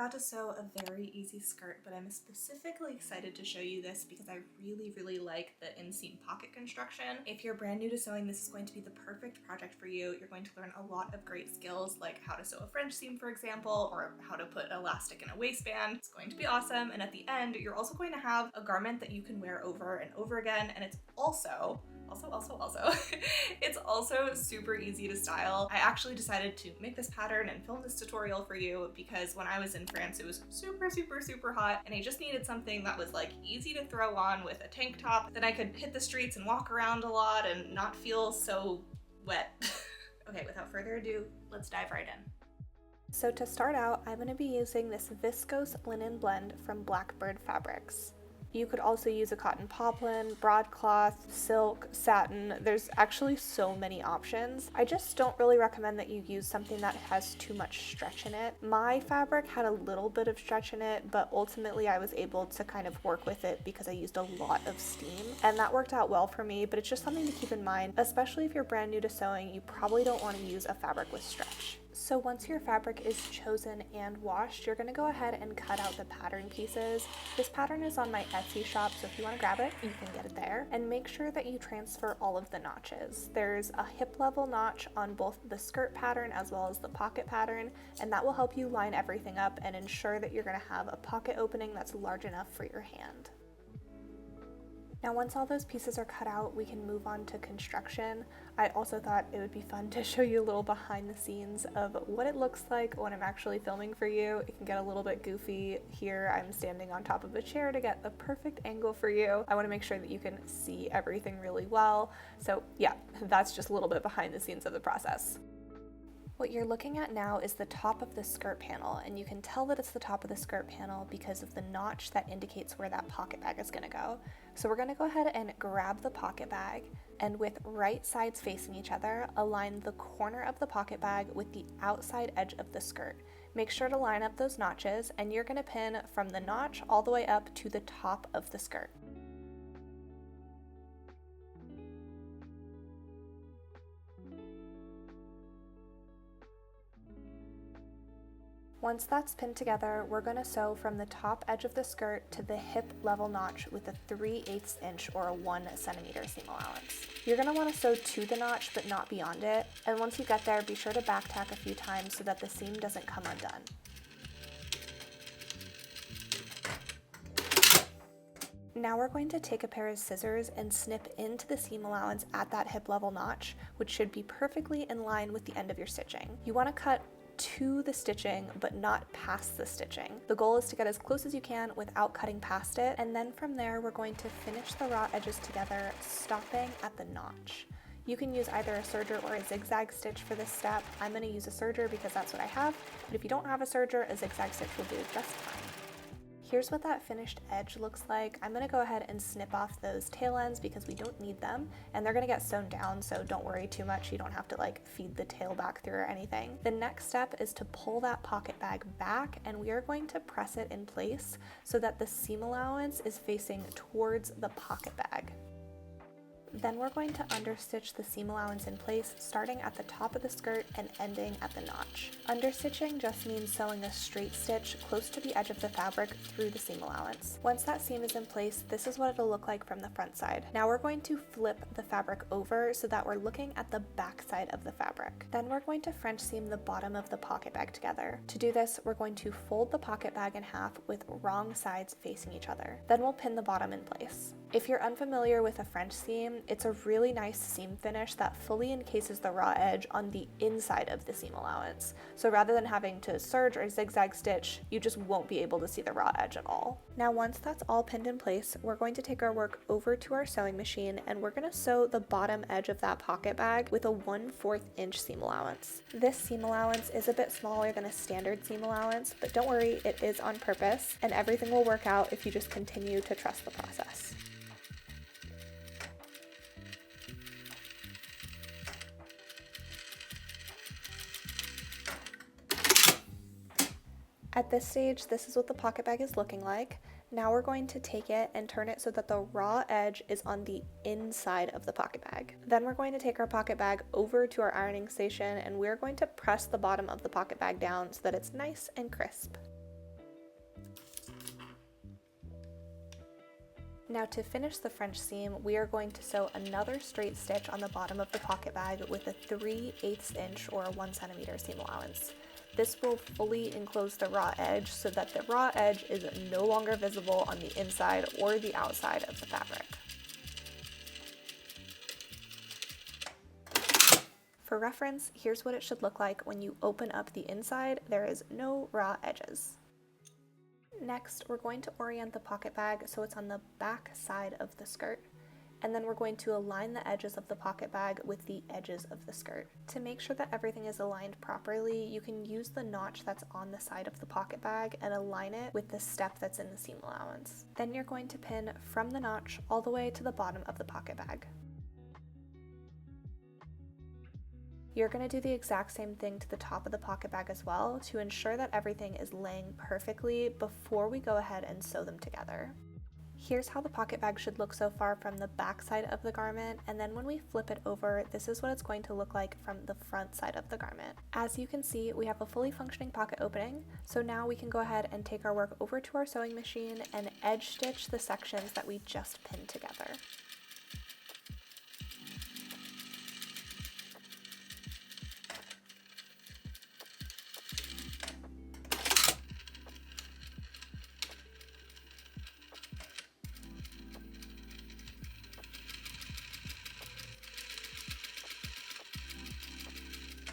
about to sew a very easy skirt, but I'm specifically excited to show you this because I really like the inseam pocket construction. If you're brand new to sewing, this is going to be the perfect project for you. You're going to learn a lot of great skills like how to sew a French seam, for example, or how to put elastic in a waistband. It's going to be awesome, and at the end, you're also going to have a garment that you can wear over and over again, and it's also it's also super easy to style. I actually decided to make this pattern and film this tutorial for you because when I was in France, it was super hot, and I just needed something that was like easy to throw on with a tank top, that I could hit the streets and walk around a lot and not feel so wet. Okay, without further ado, let's dive right in. So to start out, I'm going to be using this viscose linen blend from Blackbird Fabrics. You could also use a cotton poplin, broadcloth, silk, satin. There's actually so many options. I just don't really recommend that you use something that has too much stretch in it. My fabric had a little bit of stretch in it, but ultimately I was able to kind of work with it because I used a lot of steam, and that worked out well for me, but it's just something to keep in mind, especially if you're brand new to sewing. You probably don't want to use a fabric with stretch. So once your fabric is chosen and washed, you're going to go ahead and cut out the pattern pieces. This pattern is on my Etsy shop, so if you want to grab it, you can get it there. And make sure that you transfer all of the notches. There's a hip level notch on both the skirt pattern as well as the pocket pattern, and that will help you line everything up and ensure that you're going to have a pocket opening that's large enough for your hand. Now once all those pieces are cut out, we can move on to construction. I also thought it would be fun to show you a little behind the scenes of what it looks like when I'm actually filming for you. It can get a little bit goofy. Here I'm standing on top of a chair to get the perfect angle for you. I want to make sure that you can see everything really well. So yeah, that's just a little bit behind the scenes of the process. What you're looking at now is the top of the skirt panel, and you can tell that it's the top of the skirt panel because of the notch that indicates where that pocket bag is going to go. So we're going to go ahead and grab the pocket bag, and with right sides facing each other, align the corner of the pocket bag with the outside edge of the skirt. Make sure to line up those notches, and you're going to pin from the notch all the way up to the top of the skirt. Once that's pinned together, we're going to sew from the top edge of the skirt to the hip level notch with a 3/8 inch or a 1 centimeter seam allowance. You're going to want to sew to the notch but not beyond it, and once you get there, be sure to back tack a few times so that the seam doesn't come undone. Now we're going to take a pair of scissors and snip into the seam allowance at that hip level notch, which should be perfectly in line with the end of your stitching. You want to cut to the stitching but not past the stitching. The goal is to get as close as you can without cutting past it, and then from there we're going to finish the raw edges together, stopping at the notch. You can use either a serger or a zigzag stitch for this step. I'm going to use a serger because that's what I have, but if you don't have a serger, a zigzag stitch will do just fine. Here's what that finished edge looks like. I'm gonna go ahead and snip off those tail ends because we don't need them, and they're gonna get sewn down, so don't worry too much. You don't have to like feed the tail back through or anything. The next step is to pull that pocket bag back, and we are going to press it in place so that the seam allowance is facing towards the pocket bag. Then we're going to understitch the seam allowance in place, starting at the top of the skirt and ending at the notch. Understitching just means sewing a straight stitch close to the edge of the fabric through the seam allowance. Once that seam is in place, this is what it'll look like from the front side. Now we're going to flip the fabric over so that we're looking at the back side of the fabric. Then we're going to French seam the bottom of the pocket bag together. To do this, we're going to fold the pocket bag in half with wrong sides facing each other. Then we'll pin the bottom in place. If you're unfamiliar with a French seam, it's a really nice seam finish that fully encases the raw edge on the inside of the seam allowance. So rather than having to serge or zigzag stitch, you just won't be able to see the raw edge at all. Now once that's all pinned in place, we're going to take our work over to our sewing machine, and we're going to sew the bottom edge of that pocket bag with a 1/4 inch seam allowance. This seam allowance is a bit smaller than a standard seam allowance, but don't worry, it is on purpose, and everything will work out if you just continue to trust the process. At this stage, this is what the pocket bag is looking like. Now we're going to take it and turn it so that the raw edge is on the inside of the pocket bag. Then we're going to take our pocket bag over to our ironing station, and we're going to press the bottom of the pocket bag down so that it's nice and crisp. Now to finish the French seam, we are going to sew another straight stitch on the bottom of the pocket bag with a 3/8 inch or a 1 centimeter seam allowance. This will fully enclose the raw edge so that the raw edge is no longer visible on the inside or the outside of the fabric. For reference, here's what it should look like when you open up the inside. There is no raw edges. Next, we're going to orient the pocket bag so it's on the back side of the skirt. And then we're going to align the edges of the pocket bag with the edges of the skirt. To make sure that everything is aligned properly, you can use the notch that's on the side of the pocket bag and align it with the step that's in the seam allowance. Then you're going to pin from the notch all the way to the bottom of the pocket bag. You're going to do the exact same thing to the top of the pocket bag as well to ensure that everything is laying perfectly before we go ahead and sew them together. Here's how the pocket bag should look so far from the back side of the garment, and then when we flip it over, this is what it's going to look like from the front side of the garment. As you can see, we have a fully functioning pocket opening, so now we can go ahead and take our work over to our sewing machine and edge stitch the sections that we just pinned together.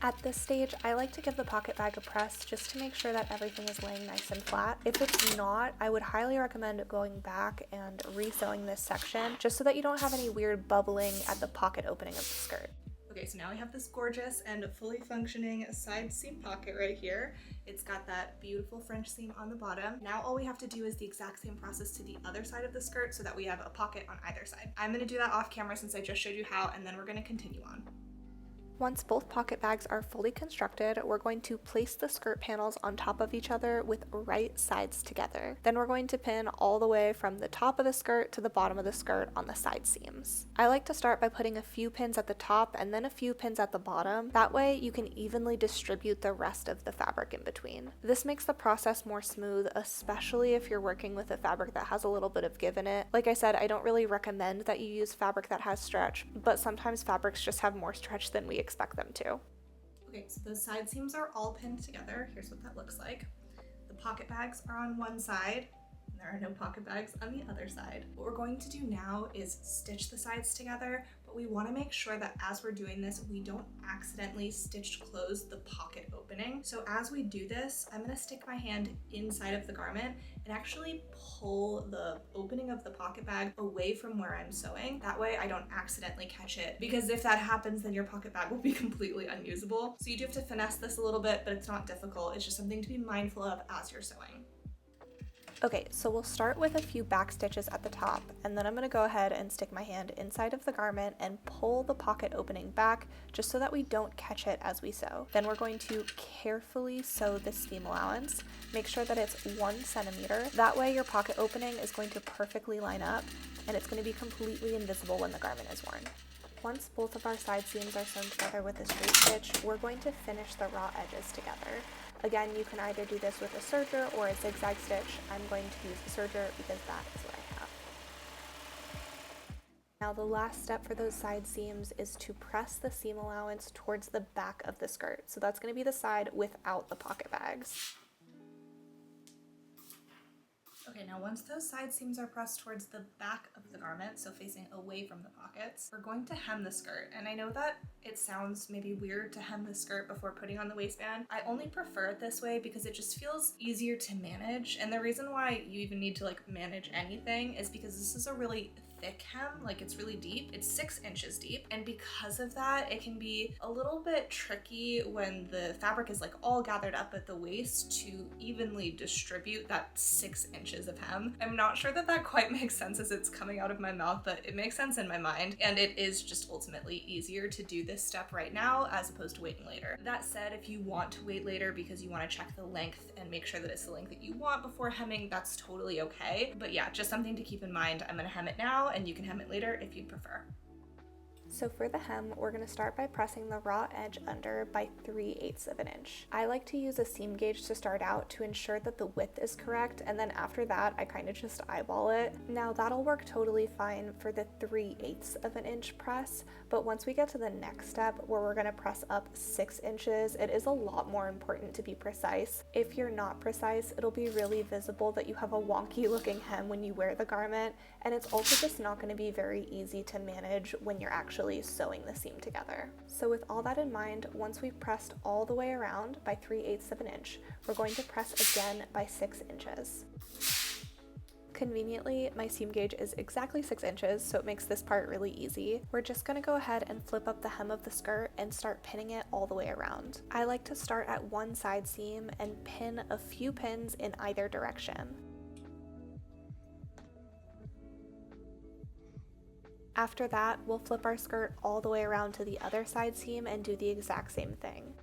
At this stage, I like to give the pocket bag a press just to make sure that everything is laying nice and flat. If it's not, I would highly recommend going back and re-sewing this section just so that you don't have any weird bubbling at the pocket opening of the skirt. Okay, so now we have this gorgeous and fully functioning side seam pocket right here. It's got that beautiful French seam on the bottom. Now all we have to do is the exact same process to the other side of the skirt so that we have a pocket on either side. I'm gonna do that off camera since I just showed you how, and then we're gonna continue on. Once both pocket bags are fully constructed, we're going to place the skirt panels on top of each other with right sides together. Then we're going to pin all the way from the top of the skirt to the bottom of the skirt on the side seams. I like to start by putting a few pins at the top and then a few pins at the bottom. That way you can evenly distribute the rest of the fabric in between. This makes the process more smooth, especially if you're working with a fabric that has a little bit of give in it. Like I said, I don't really recommend that you use fabric that has stretch, but sometimes fabrics just have more stretch than we expect them to. Okay, so those side seams are all pinned together. Here's what that looks like. The pocket bags are on one side, and there are no pocket bags on the other side. What we're going to do now is stitch the sides together, but we want to make sure that as we're doing this, we don't accidentally stitch close the pocket opening. So as we do this, I'm going to stick my hand inside of the garment and actually pull the opening of the pocket bag away from where I'm sewing. That way I don't accidentally catch it, because if that happens, then your pocket bag will be completely unusable. So you do have to finesse this a little bit, but it's not difficult. It's just something to be mindful of as you're sewing. Okay, so we'll start with a few back stitches at the top, and then I'm going to go ahead and stick my hand inside of the garment and pull the pocket opening back just so that we don't catch it as we sew. Then we're going to carefully sew the seam allowance. Make sure that it's 1 centimeter. That way your pocket opening is going to perfectly line up and it's going to be completely invisible when the garment is worn. Once both of our side seams are sewn together with a straight stitch, we're going to finish the raw edges together. Again, you can either do this with a serger or a zigzag stitch. I'm going to use the serger because that is what I have. Now the last step for those side seams is to press the seam allowance towards the back of the skirt. So that's going to be the side without the pocket bags. Okay, now once those side seams are pressed towards the back of the garment, so facing away from the pockets, we're going to hem the skirt. And I know that it sounds maybe weird to hem the skirt before putting on the waistband. I only prefer it this way because it just feels easier to manage. And the reason why you even need to manage anything is because this is a really thick hem, it's really deep. It's 6 inches deep, and because of that, it can be a little bit tricky when the fabric is all gathered up at the waist to evenly distribute that 6 inches of hem. I'm not sure that that quite makes sense as it's coming out of my mouth, but it makes sense in my mind, and it is just ultimately easier to do this step right now as opposed to waiting later. That said, if you want to wait later because you want to check the length and make sure that it's the length that you want before hemming, that's totally okay. But yeah, just something to keep in mind. I'm gonna hem it now, and you can hem it later if you'd prefer. So for the hem, we're going to start by pressing the raw edge under by 3/8 of an inch. I like to use a seam gauge to start out to ensure that the width is correct, and then after that I kind of just eyeball it. Now that'll work totally fine for the 3/8 of an inch press, but once we get to the next step where we're going to press up 6 inches, it is a lot more important to be precise. If you're not precise, it'll be really visible that you have a wonky looking hem when you wear the garment, and it's also just not going to be very easy to manage when you're actually sewing the seam together. So with all that in mind, once we've pressed all the way around by 3/8 of an inch, we're going to press again by 6 inches. Conveniently, my seam gauge is exactly 6 inches, so it makes this part really easy. We're just going to go ahead and flip up the hem of the skirt and start pinning it all the way around. I like to start at one side seam and pin a few pins in either direction. After that, we'll flip our skirt all the way around to the other side seam and do the exact same thing.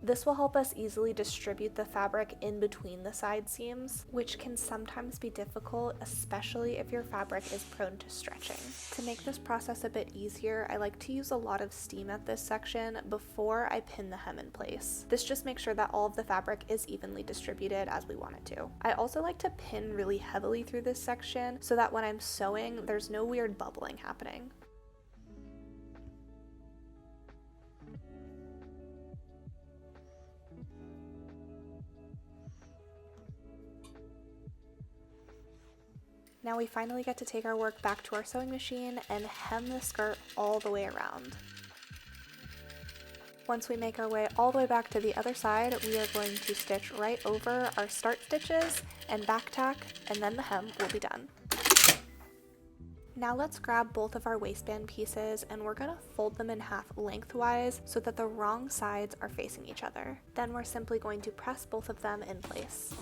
This will help us easily distribute the fabric in between the side seams, which can sometimes be difficult, especially if your fabric is prone to stretching. To make this process a bit easier, I like to use a lot of steam at this section before I pin the hem in place. This just makes sure that all of the fabric is evenly distributed as we want it to. I also like to pin really heavily through this section so that when I'm sewing, there's no weird bubbling happening. Now we finally get to take our work back to our sewing machine and hem the skirt all the way around. Once we make our way all the way back to the other side, we are going to stitch right over our start stitches and back tack, and then the hem will be done. Now let's grab both of our waistband pieces and we're going to fold them in half lengthwise so that the wrong sides are facing each other. Then we're simply going to press both of them in place.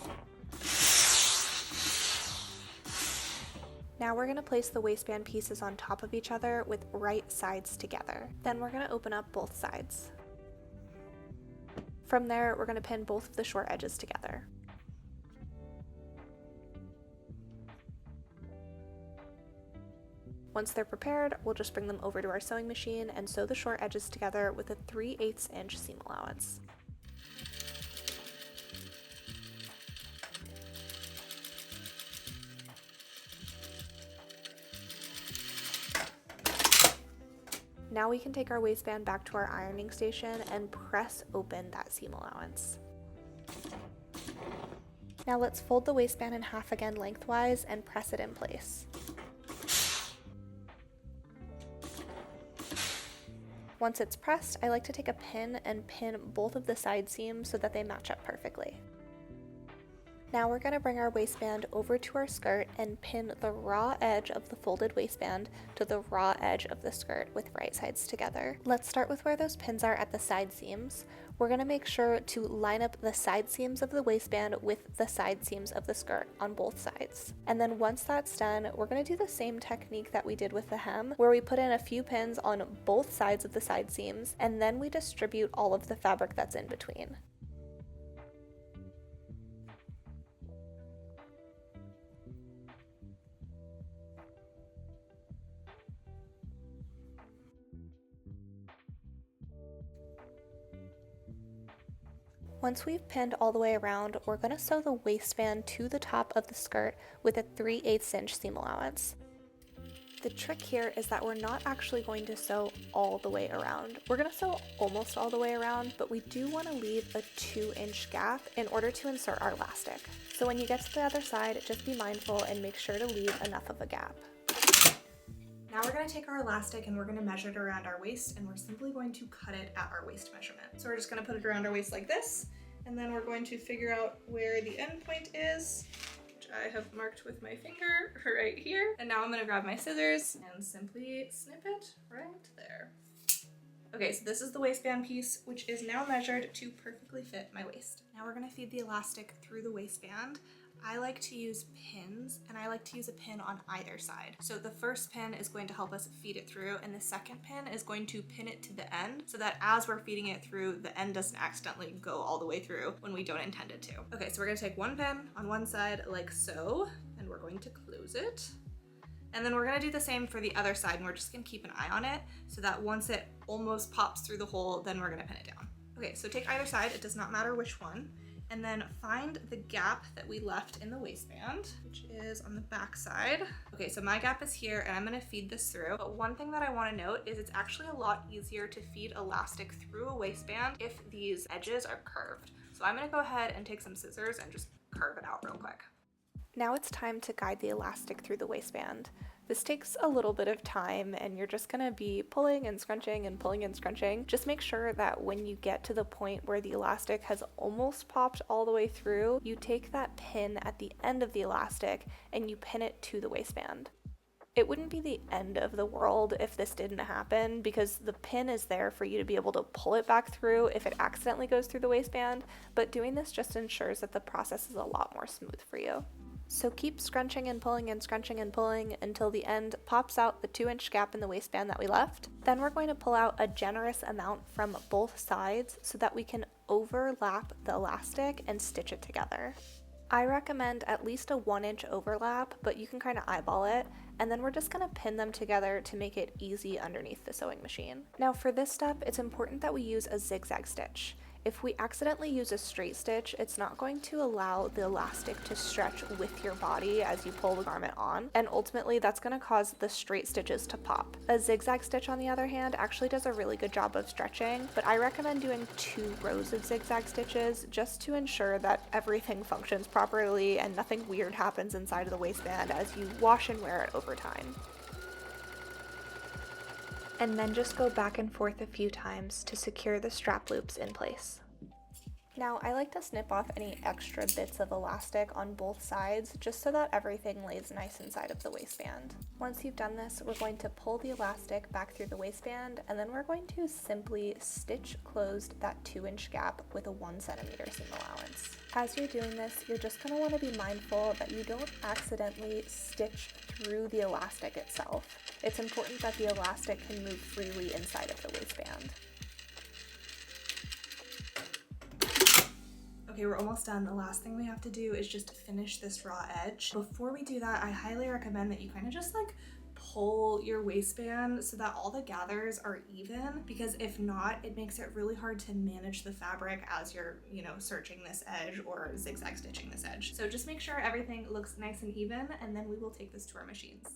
Now we're going to place the waistband pieces on top of each other with right sides together. Then we're going to open up both sides. From there, we're going to pin both of the short edges together. Once they're prepared, we'll just bring them over to our sewing machine and sew the short edges together with a 3/8 inch seam allowance. Now we can take our waistband back to our ironing station and press open that seam allowance. Now let's fold the waistband in half again lengthwise and press it in place. Once it's pressed, I like to take a pin and pin both of the side seams so that they match up perfectly. Now we're going to bring our waistband over to our skirt and pin the raw edge of the folded waistband to the raw edge of the skirt with right sides together. Let's start with where those pins are at the side seams. We're going to make sure to line up the side seams of the waistband with the side seams of the skirt on both sides. And then once that's done, we're going to do the same technique that we did with the hem, where we put in a few pins on both sides of the side seams, and then we distribute all of the fabric that's in between. Once we've pinned all the way around, we're going to sew the waistband to the top of the skirt with a 3/8 inch seam allowance. The trick here is that we're not actually going to sew all the way around. We're going to sew almost all the way around, but we do want to leave a 2-inch gap in order to insert our elastic. So when you get to the other side, just be mindful and make sure to leave enough of a gap. Now we're going to take our elastic and we're going to measure it around our waist, and we're simply going to cut it at our waist measurement. So we're just going to put it around our waist like this, and then we're going to figure out where the end point is, which I have marked with my finger right here. And now I'm going to grab my scissors and simply snip it right there. Okay, so this is the waistband piece, which is now measured to perfectly fit my waist. Now we're going to feed the elastic through the waistband. I like to use pins, and I like to use a pin on either side. So the first pin is going to help us feed it through, and the second pin is going to pin it to the end so that as we're feeding it through, the end doesn't accidentally go all the way through when we don't intend it to. Okay, so we're gonna take one pin on one side like so, and we're going to close it. And then we're gonna do the same for the other side, and we're just gonna keep an eye on it so that once it almost pops through the hole, then we're gonna pin it down. Okay, so take either side, it does not matter which one, and then find the gap that we left in the waistband, which is on the back side. Okay, so my gap is here, and I'm gonna feed this through. But one thing that I wanna note is it's actually a lot easier to feed elastic through a waistband if these edges are curved. So I'm gonna go ahead and take some scissors and just curve it out real quick. Now it's time to guide the elastic through the waistband. This takes a little bit of time, and you're just gonna be pulling and scrunching and pulling and scrunching. Just make sure that when you get to the point where the elastic has almost popped all the way through, you take that pin at the end of the elastic and you pin it to the waistband. It wouldn't be the end of the world if this didn't happen, because the pin is there for you to be able to pull it back through if it accidentally goes through the waistband, but doing this just ensures that the process is a lot more smooth for you. So keep scrunching and pulling and scrunching and pulling until the end pops out the 2-inch gap in the waistband that we left. Then we're going to pull out a generous amount from both sides so that we can overlap the elastic and stitch it together. I recommend at least a 1-inch overlap, but you can kind of eyeball it, and then we're just going to pin them together to make it easy underneath the sewing machine. Now for this step, it's important that we use a zigzag stitch. If we accidentally use a straight stitch, it's not going to allow the elastic to stretch with your body as you pull the garment on, and ultimately that's going to cause the straight stitches to pop. A zigzag stitch, on the other hand, actually does a really good job of stretching, but I recommend doing 2 rows of zigzag stitches just to ensure that everything functions properly and nothing weird happens inside of the waistband as you wash and wear it over time. And then just go back and forth a few times to secure the strap loops in place. Now I like to snip off any extra bits of elastic on both sides just so that everything lays nice inside of the waistband. Once you've done this, we're going to pull the elastic back through the waistband, and then we're going to simply stitch closed that 2-inch gap with a 1 centimeter seam allowance. As you're doing this, you're just going to want to be mindful that you don't accidentally stitch through the elastic itself. It's important that the elastic can move freely inside of the waistband. Okay, we're almost done. The last thing we have to do is just finish this raw edge. Before we do that, I highly recommend that you kind of just like pull your waistband so that all the gathers are even, because if not, it makes it really hard to manage the fabric as you're, searching this edge or zigzag stitching this edge. So just make sure everything looks nice and even, and then we will take this to our machines.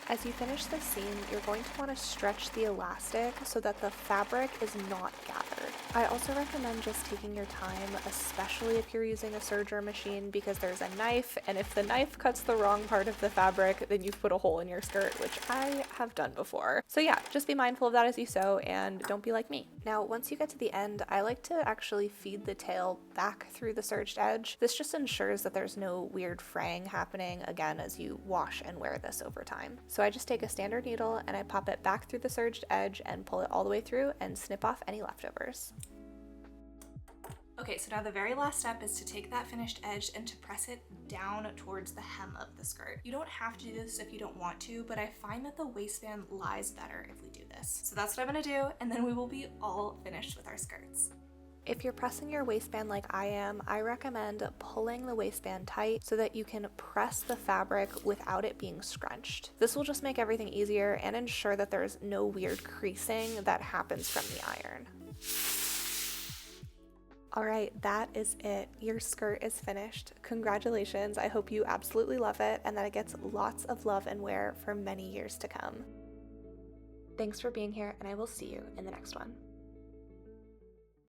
As you finish the seam, you're going to want to stretch the elastic so that the fabric is not gathered. I also recommend just taking your time, especially if you're using a serger machine, because there's a knife, and if the knife cuts the wrong part of the fabric, then you've put a hole in your skirt, which I have done before. So yeah, just be mindful of that as you sew, and don't be like me. Now, once you get to the end, I like to actually feed the tail back through the serged edge. This just ensures that there's no weird fraying happening again as you wash and wear this over time. So I just take a standard needle and I pop it back through the serged edge and pull it all the way through and snip off any leftovers. Okay, so now the very last step is to take that finished edge and to press it down towards the hem of the skirt. You don't have to do this if you don't want to, but I find that the waistband lies better if we do this. So that's what I'm gonna do, and then we will be all finished with our skirts. If you're pressing your waistband like I am, I recommend pulling the waistband tight so that you can press the fabric without it being scrunched. This will just make everything easier and ensure that there's no weird creasing that happens from the iron. Alright, that is it. Your skirt is finished. Congratulations. I hope you absolutely love it and that it gets lots of love and wear for many years to come. Thanks for being here, and I will see you in the next one.